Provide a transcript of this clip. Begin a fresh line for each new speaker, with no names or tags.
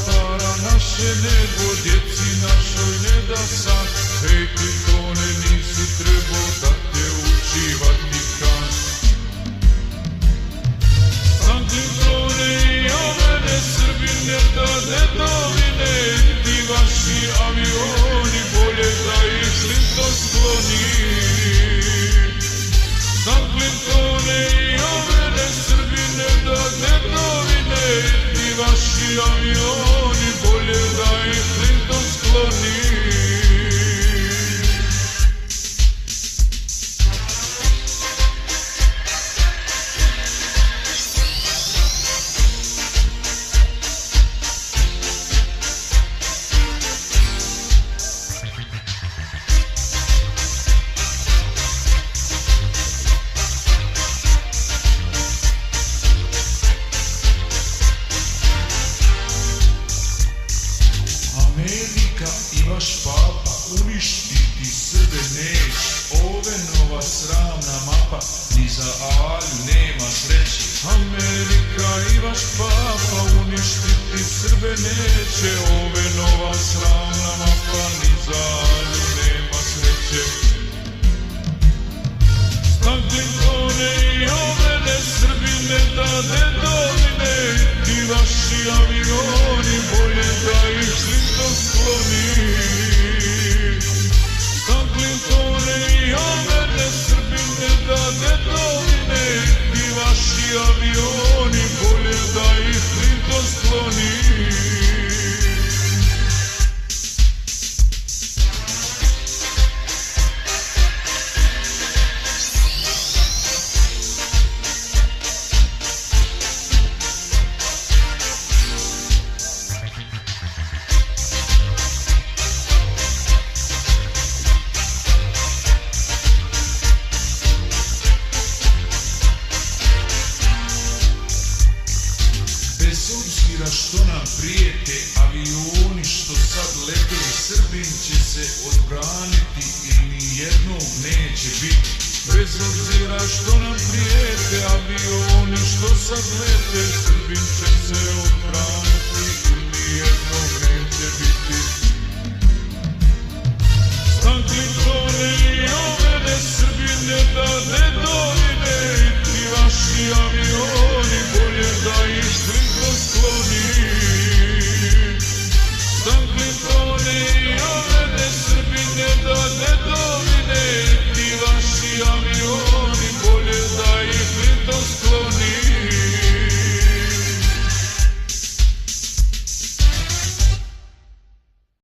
para naše nebo, djeci našoj ne da san. Hej Clintone, nisi trebao da te uči Vatikan. San Clintone i o mene Srbine, da dedovine, ti vaši avioni, bolje da ih Clinton skloni. San Clintone i o mene Srbine, da dedovine, ti vaši avioni, bolje da ih Clinton skloni. Amerika i vaš papa uništiti Srbe neć, ove nova sramna mapa, ni za Alju nema sreće. Amerika i vaš papa uništiti Srbe neće, ove nova sramna mapa, ni za Alju nema sreće. San Clintone i o mene Srbine, da dedovine, ti vaši avioni, bolje da ih Clinton skloni. San Clintone i o mene Srbine, da dedovine, ti vaši avioni, bolje da ih Clinton skloni. Bez obzira što nam prijete avioni što sad lete, Srbin će se odbraniti i nijednog neće biti. Bez obzira što nam prijete avioni što sad lete, Srbin će